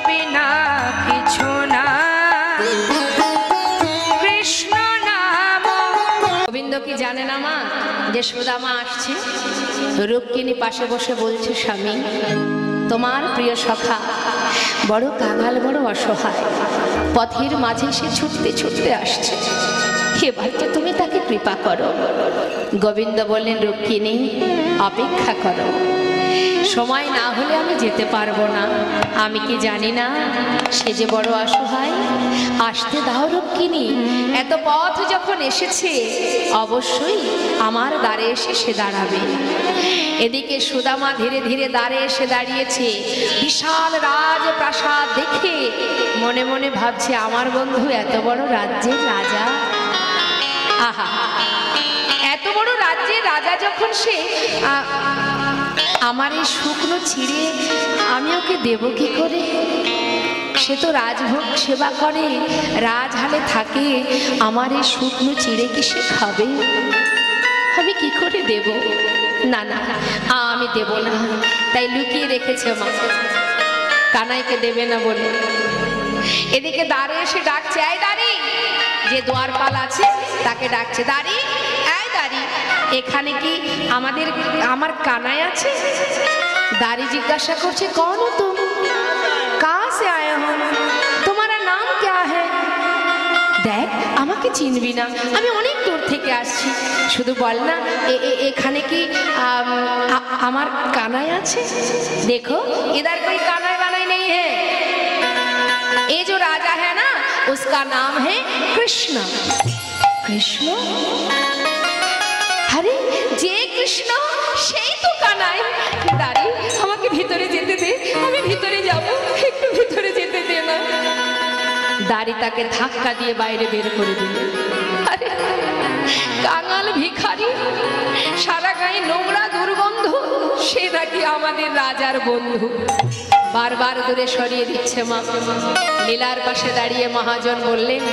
বিনা কিছু না, কৃষ্ণ নাম। গোবিন্দ কি জানে না মা যে সুদামা আসছে? রুক্মিণী পাশে বসে বলছে, স্বামী তোমার প্রিয় সখা বড় কাঙাল, বড় অসহায়, পথের মাঝে সে ছুটতে ছুটতে আসছে, এবার তো তুমি তাকে কৃপা করো। গোবিন্দ বললেন, রুক্মিণী অপেক্ষা করো, সময় না হলে আমি যেতে পারবো না। আমি কি জানি না সে যে বড় অসহায়? আসতে দাও রুক্মিণী, এত পথ যখন এসেছে অবশ্যই আমার দ্বারে এসে সে দাঁড়াবে। এদিকে সুদামা ধীরে ধীরে দ্বারে এসে দাঁড়িয়েছে। বিশাল রাজপ্রাসাদ দেখে মনে মনে ভাবছে, আমার বন্ধু এত বড় রাজ্যের রাজা। আহা, এত বড় রাজ্যের রাজা যখন সে, আমার এই শুকনো ছিঁড়ে আমি ওকে দেব কি করে? সে তো রাজভোগ সেবা করে, রাজহালে থাকে, আমার এই শুকনো চিড়ে কি সে খাবে? আমি কি করে দেব? না না, আমি দেব না। তাই লুকিয়ে রেখেছে মা, কানাইকে দেবে না বলে। এদিকে দ্বারে এসে ডাকছে, এই দাঁড়ি, যে দ্বারপাল আছে তাকে ডাকছে, দাঁড়ি, এই দাঁড়ি, এখানে কি আমার কানাই আছে? দাঁড়ি জিজ্ঞাসা করছে, কौन हो तुम, कहाँ से आए हो, तुम्हारा नाम क्या है? দেখ, আমাকে চিনবি না, আমি অনেক দূর থেকে আসছি, শুধু বল না এখানে কি আমার কানাই আছে? देखो इधर कोई कानाई वानाई नहीं है, ये जो राजा है ना उसका नाम है कृष्ण। कृष्ण? আরে যে কৃষ্ণ সেই তো কানাই। দাঁড়ি, আমাকে ভিতরে যেতে দে, আমি ভিতরে যাব, একটু ভিতরে যেতে দে না। দাঁড়ি তাকে ধাক্কা দিয়ে বাইরে বের করে দিল। আরে কাঙাল ভিখারি, সারা গায়ে নোংরা দুর্গন্ধ, সে নাকি আমাদের রাজার বন্ধু। বারবার দূরে সরিয়ে দিচ্ছে মা। লীলার পাশে দাঁড়িয়ে মহাজন বললেন,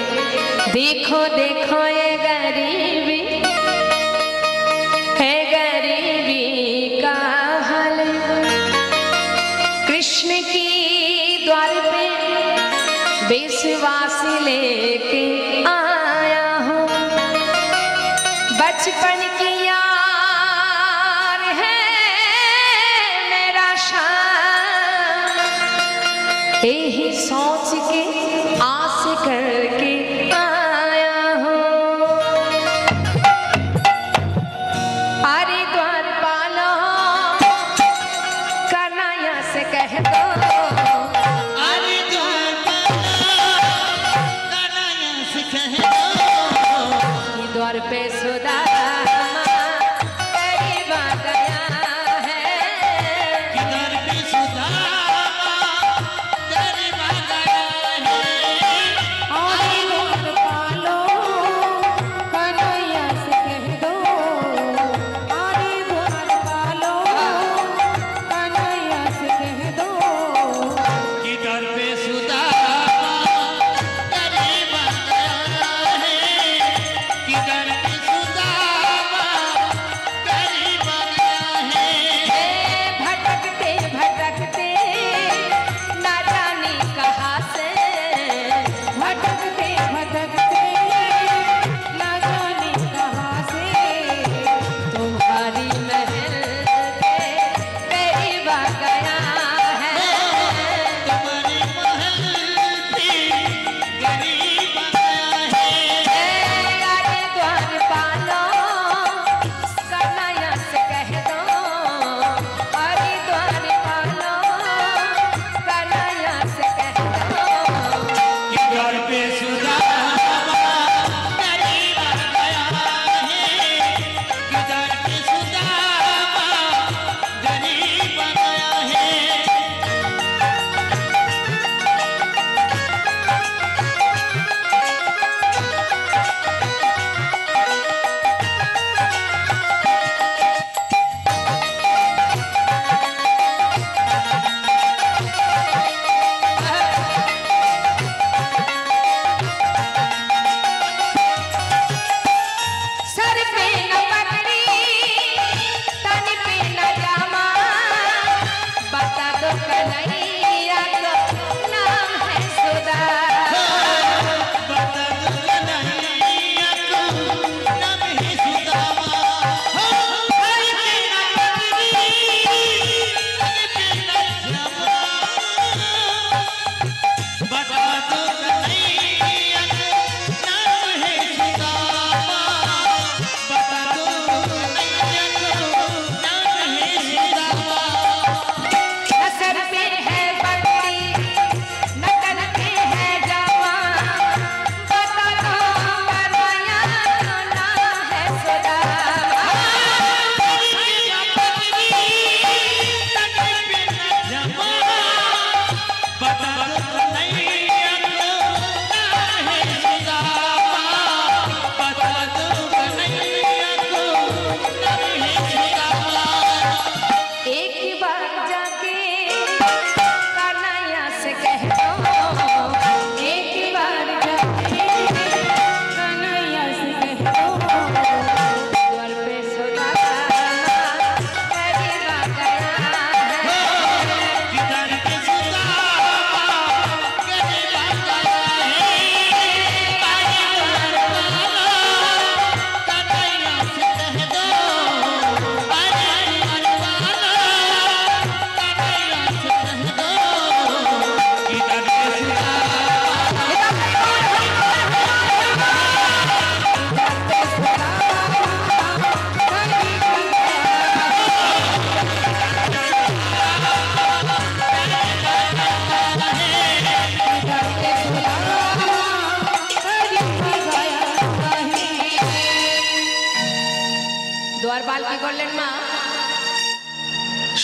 দেখো দেখো এ গরিবি, है गरीबी का हाल, कृष्ण की द्वार पे विश्वास लेके आया हूँ, बचपन की यार है मेरा शान, यही सोच के आस करके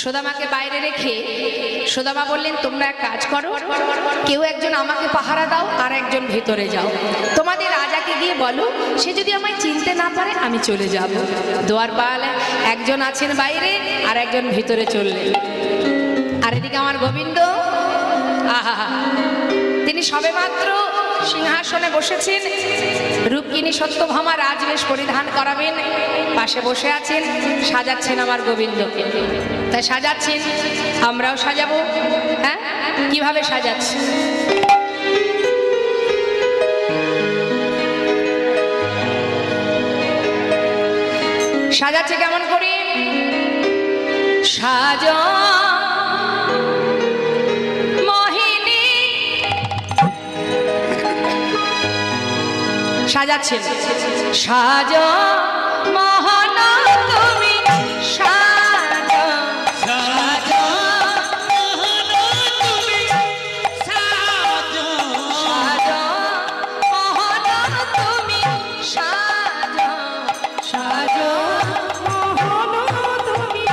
সুদামাকে বাইরে রেখে সুদামা বললেন, তোমরা এক কাজ করো, কেউ একজন আমাকে পাহারা দাও, আর একজন ভেতরে যাও। তোমাদের রাজাকে গিয়ে বলো, সে যদি আমায় চিনতে না পারে আমি চলে যাব। দুয়ারপাল একজন আছেন বাইরে, আর একজন ভিতরে চললেন। আর এদিকে আমার গোবিন্দ, আহা, তিনি সবেমাত্র সিংহাসনে বসেছেন, রূপকিনী সত্যভামা রাজবেশ পরিধান করাবেন, পাশে বসে আছেন, সাজাচ্ছেন আমার গোবিন্দকে। তাই সাজাচ্ছেন, আমরাও সাজাবো। হ্যাঁ, কিভাবে সাজাচ্ছি? সাজাচ্ছে কেমন করে? সাজা সাজাচ্ছেন, সাজা মহান তুমি, সাজা সাজা মহান তুমি, সাজা সাজা মহান তুমি, সাজা সাজা মহান তুমি,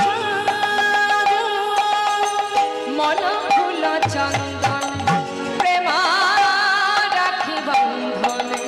সাজা মন ফুল চন্দন প্রেমা রাখি বন্ধনে,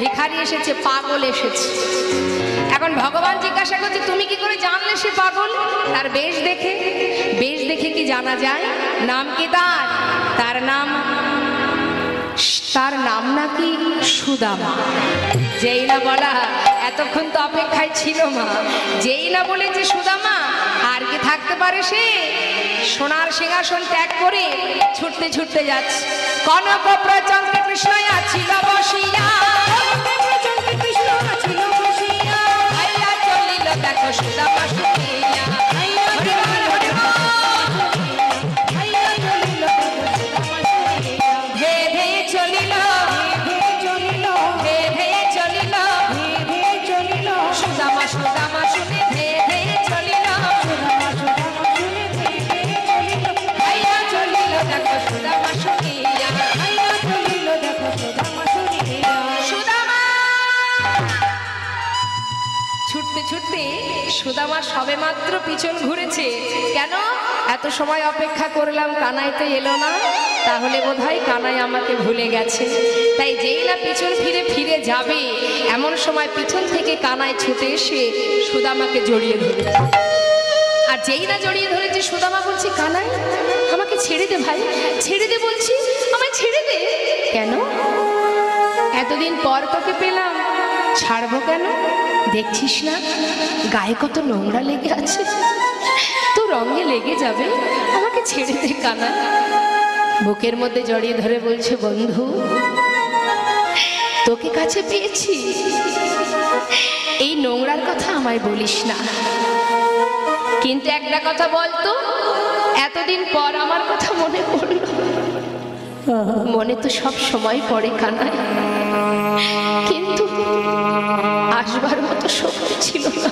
ভিখারি এসেছে, পাগল এসেছে। এখন ভগবান জিজ্ঞাসা করছে তুমি কি করে জানলে সে পাগল? তার বেশ দেখে কি জানা যায়? নাম কি তার? তার নাম নাকি সুদামা। যেই না বলা, এতক্ষণ তো অপেক্ষায় ছিল মা, যেই না বলেছে সুদামা, আর কি থাকতে পারে সে? সোনার সিংহাসন ত্যাগ করে ছুটতে ছুটতে যাচ্ছে। কনক প্রচন্ড কৃষ্ণ ছিল বসিয়া, দেখো সুদামা শুনিয়া, সুদামা শুনে ধেয়ে ধেয়ে চলিল, ভাইয়া চলিল দেখো সুদামা শুনিয়া, সুদামা। ছুটতে ছুটতে সুদামা সবে মাত্র পিছন ঘুরেছে। কেন? এত সময় অপেক্ষা করলাম, কানাই তো এলো না, তাহলে বোধহয় কানাই আমাকে ভুলে গেছে। তাই যেই না পিছন ফিরে যাবে, এমন সময় পিছন থেকে কানাই ছুটে এসে সুদামাকে জড়িয়ে ধরেছে। আর যেই না জড়িয়ে ধরেছে, সুদামা বলছে কানাই আমাকে ছেড়ে দে ভাই, ছেড়ে দে বলছি, আমায় ছেড়ে দে। কেন? এতদিন পর তোকে পেলাম, ছাড়বো কেন? দেখছিস না গায়ে কত নোংরা লেগে আছে, তো রঙে লেগে যাবে, আমাকে ছেড়ে দে কানাই। বুকের মধ্যে জড়িয়ে ধরে বলছে বন্ধু তোকে কাছে পেয়েছি, এই নোংরার কথা আমায় বলিস না, কিন্তু একটা কথা বলতো, এতদিন পর আমার কথা মনে পড়ল। মনে তো সব সময় পড়ে কানাই, কিন্তু আসবার মতো শক্তি ছিল না।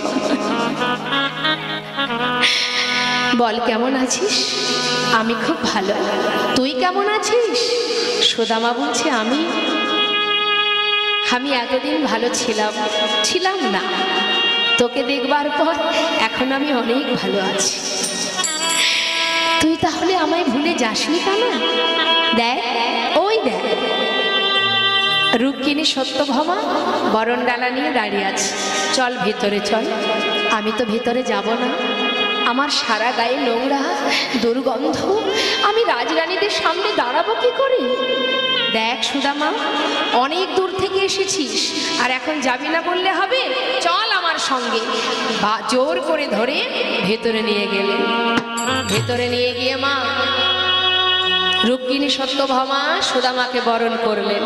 বল কেমন আছিস? আমি খুব ভালো, তুই কেমন আছিস? সুদামা বলছে আমি এতদিন ভালো ছিলাম না, তোকে দেখবার পর এখন আমি অনেক ভালো আছি। তুই তাহলে আমায় ভুলে যাসনি কেন? দেখ ওই দেখ রুক্মিণী সত্যভামা বরণডালা নিয়ে দাঁড়িয়ে আছে। চল ভেতরে চল। আমি তো ভেতরে যাব না, আমার সারা গায়ে নোংরা দুর্গন্ধ, আমি রাজরানীদের সামনে দাঁড়াবো কি করে? দেখ সুদামা, অনেক দূর থেকে এসেছিস, আর এখন যাবি না বললে হবে? চল আমার সঙ্গে। জোর করে ধরে ভেতরে নিয়ে গেলেন। ভেতরে নিয়ে গিয়ে মা রুক্মিণী সত্যভামা সুদামাকে বরণ করলেন।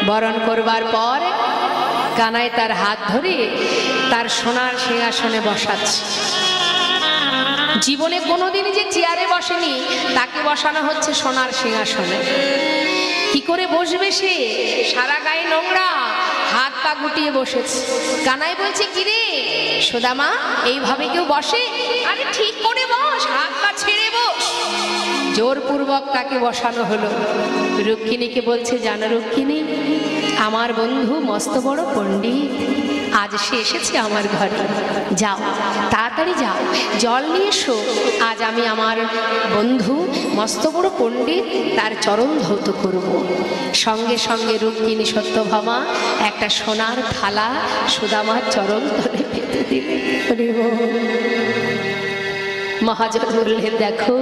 বরণ করবার পর কানাই তার হাত ধরে তার সোনার সিংহাসনে বসাচ্ছে। জীবনে কোনোদিনই যে চেয়ারে বসেনি, তাকে বসানো হচ্ছে সোনার সিংহাসনে। কি করে বসবে সে? সারা গায়ে নোংরা, হাত পা গুটিয়ে বসেছে। কানাই বলছে কিরে সুদামা, এইভাবে কেউ বসে? আরে ঠিক করে বস, হাত পা ছেড়ে বস। জোরপূর্বক তাকে বসানো হলো। রুক্মিণীকে বলছে জানো রুক্মিণী, আমার বন্ধু মস্ত বড় পণ্ডিত, আজ সে এসেছে আমার ঘরে, যাও তাড়াতাড়ি যাও, জল নিয়ে এসো। আজ আমি আমার বন্ধু মস্ত বড় পণ্ডিত, তার চরণ ধৌত করব। সঙ্গে সঙ্গে রুক্মিণী সত্যভামা একটা সোনার থালা সুদামার চরণ ধরে পেতে দিলেন। মহাজন বললেন দেখো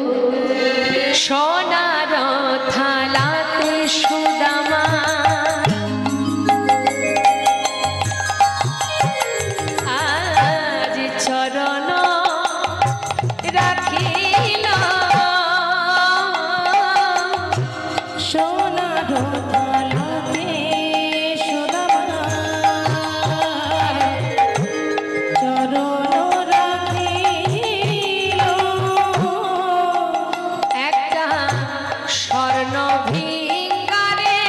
সোনার থালাতে সুদামা আজ চরণ রাখিল, সোনার থালাতে সুদামা চরণ রাখিল, একটা স্বর্ণ ভিঙ্গারে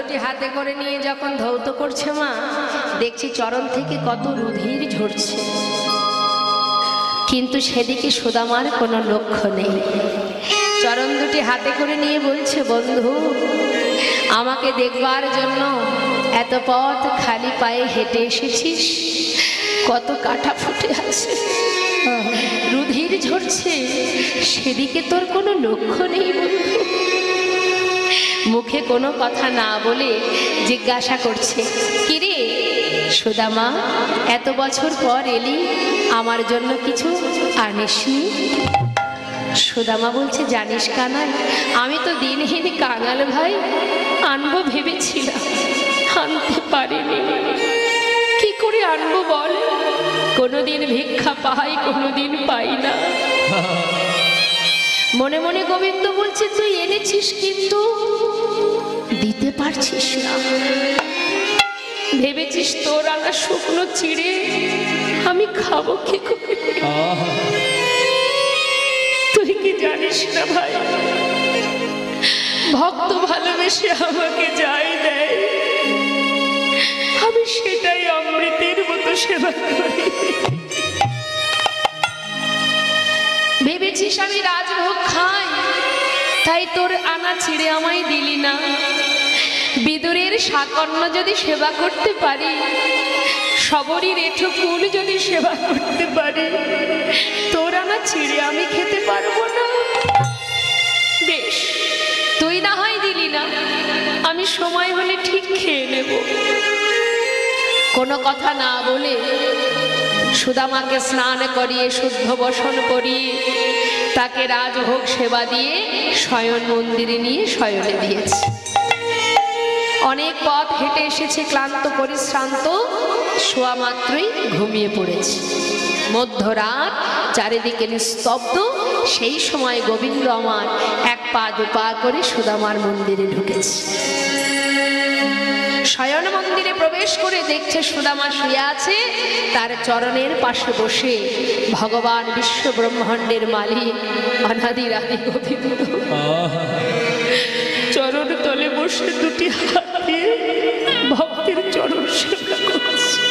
দুটি হাতে করে নিয়ে যখন ধৌত করছে মা, দেখছি চরণ থেকে কত রুধির ঝরছে, কিন্তু সেদিকে সুদামার কোনো লক্ষ্য নেই। চরণ দুটি হাতে করে নিয়ে বলছে, বন্ধু আমাকে দেখবার জন্য এত পথ খালি পায়ে হেঁটে এসেছিস, কত কাটা ফুটে আছে, রুধির ঝরছে, সেদিকে তোর কোনো লক্ষ্য নেই বন্ধু। মুখে কোনো কথা না বলে জিজ্ঞাসা করছে, কিরে সুদামা, এত বছর পর এলি, আমার জন্য কিছু আনিসনি? সুদামা বলছে, জানিস কানাই, আমি তো দিনহীন কাঙাল ভাই, আনবো ভেবেছিলাম, আনতে পারিনি। কি করে আনবো বল? কোনোদিন ভিক্ষা পাই, কোনোদিন পাই না। মনে মনে গোবিন্দ বলছে, তুই এনেছিস কিন্তু দিতে পারছিস না। ভেবেছিস তোর আনা শুকনো চিড়ে আমি খাবো কি করে? তুই কি জানিস না ভাই, ভক্ত ভালোবেসে আমাকে যাই দেয়, আমি সেটাই অমৃতের মতো সেবা করি। ভেবেছিস আমি রাজভোগ খাই, তাই তোর আনা ছিঁড়ে আমায় দিলি না। বিদুরের শাকন্য যদি সেবা করতে পারি, সবরই রেঠো ফুল যদি সেবা করতে পারি, তোর আনা ছিঁড়ে আমি খেতে পারবো না? বেশ, তুই না হয় দিলি না, আমি সময় হলে ঠিক খেয়ে নেব। কোনো কথা না বলে সুদামাকে স্নান করিয়ে শুদ্ধ বসন করিয়ে তাকে রাজভোগ সেবা দিয়ে শয়ন মন্দিরে নিয়ে শয়নে দিয়েছে। অনেক পথ হেঁটে এসেছে, ক্লান্ত পরিশ্রান্ত, শোয়া মাত্রই ঘুমিয়ে পড়েছে। মধ্যরাত, চারিদিকে নিস্তব্ধ। সেই সময় গোবিন্দ আমার এক পা দু পা করে সুদামার মন্দিরে ঢুকেছে। শয়ন মন্দিরে প্রবেশ করে দেখছে সুদামা শুয়ে আছে, তার চরণের পাশে বসে ভগবান বিশ্ব ব্রহ্মাণ্ডের মালিক অনাদির আদি গোবিন্দ চরণ তলে বসে দুটি হাত দিয়ে ভক্তের চরণ সেবা করছে।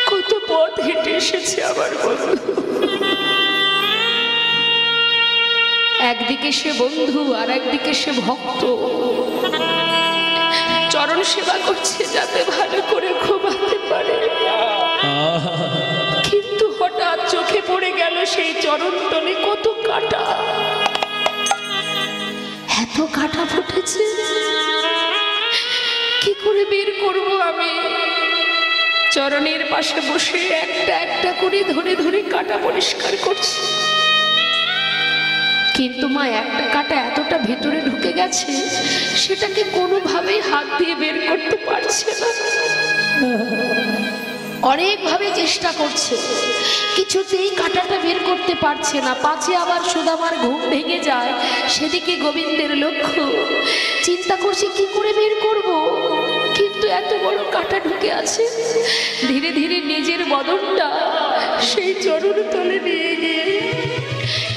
কত পথ হেঁটে এসেছে আমার বন্ধু, একদিকে সে বন্ধু আর একদিকে সে ভক্ত, চরণ সেবা করছে যাতে ভালো করে ঘুমাতে পারে। কিন্তু হঠাৎ চোখে পড়ে গেল সেই চরণ তলে কত কাটা, এত কাটা ফুটেছে, কি করে বের করব আমি? চরণের পাশে বসে একটা একটা করে ধরে ধরে কাটা পরিষ্কার করছি, কিন্তু মা একটা কাটা এতটা ভেতরে ঢুকে গেছে, সেটাকে কোনোভাবেই হাত দিয়ে বের করতে পারছে না। অনেকভাবে চেষ্টা করছে, কিছুতেই কাটাটা বের করতে পারছে না। পাছে আবার সুদামার ঘুম ভেঙে যায়, সেদিকে গোবিন্দের লক্ষ্য। চিন্তা করছে কি করে বের করব, কিন্তু এত বড় কাটা ঢুকে আছে। ধীরে ধীরে নিজের বদনটা সেই চরণ তলে নিয়ে গিয়ে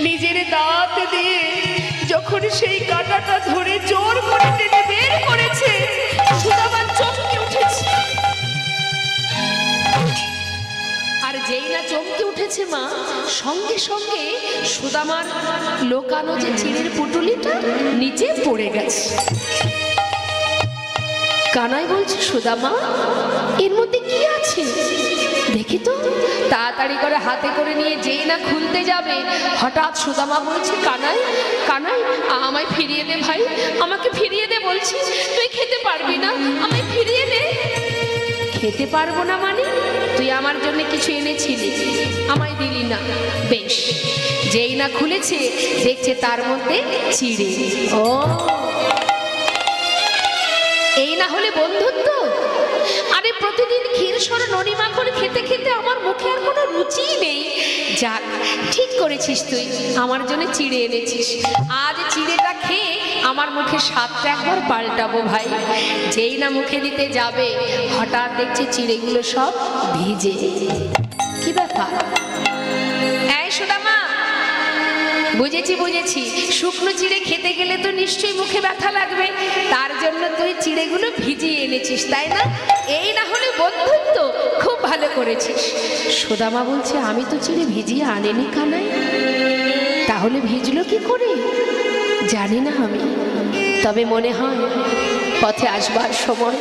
নিজের দাঁত দিয়ে যখন সেই কাঁটাটা ধরে জোর করে টেনে বের করেছে, সুদামার চমকে উঠেছে। আর যেই না চমকে উঠেছে মা, সঙ্গে সঙ্গে সুদামার লোকানো যে চিড়ের পুটুলিটা নিচে পড়ে গেছে। কানাই বলছে, সুদামা এর মধ্যে কি আছে দেখি তো। তাড়াতাড়ি করে হাতে করে নিয়ে যেই না খুলতে যাবে, হঠাৎ সুদামা বলছে, কানাই কানাই আমায় ফিরিয়ে দে ভাই, আমাকে ফিরিয়ে দে বলছি, তুই খেতে পারবি না, আমায় ফিরিয়ে দে। খেতে পারবো না মানে? তুই আমার জন্য কিছু এনেছিলি, আমায় দিলি না। বেশ, যেই না খুলেছে দেখছে তার মধ্যে চিড়ে। ও, এই না হলে বন্ধুত্ব? আরে প্রতিদিন ক্ষীরসর ননি মাখন খেতে খেতে আমার মুখে আর কোনো রুচিই নেই। যাক, ঠিক করেছিস, তুই আমার জন্য চিড়ে এনেছিস। আজ চিড়েটা খেয়ে আমার মুখে স্বাদটা একবার পাল্টাবো ভাই। যেই না মুখে দিতে যাবে, হঠাৎ দেখছি চিড়েগুলো সব ভিজে। কি ব্যাপার? এই সুদামা, বুঝি বুঝেছি বুঝেছি, শুকনো চিড়ে খেতে গেলে তো নিশ্চয়ই মুখে ব্যথা লাগবে, তার জন্য তুই চিড়েগুলো ভিজিয়ে এনেছিস, তাই না? এই না হলে বন্ধুত্ব, খুব ভালো করেছিস। সুদামা বলছে, আমি তো চিড়ে ভিজিয়ে আনিনি কানাই। তাহলে ভিজলো কি করে জানি না আমি, তবে মনে হয় পথে আসবার সময়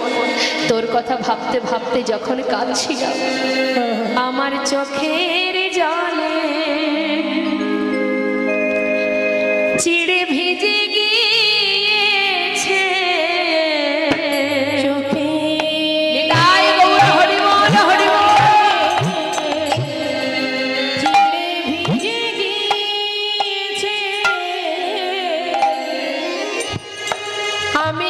তোর কথা ভাবতে ভাবতে যখন কাঁদছিলাম, আমার চোখের জলে চিড়ে ভিজে গিয়েছে। নিতাই গৌর হরি বল, হরি বল। চিড়ে ভিজে গিয়েছে, আমি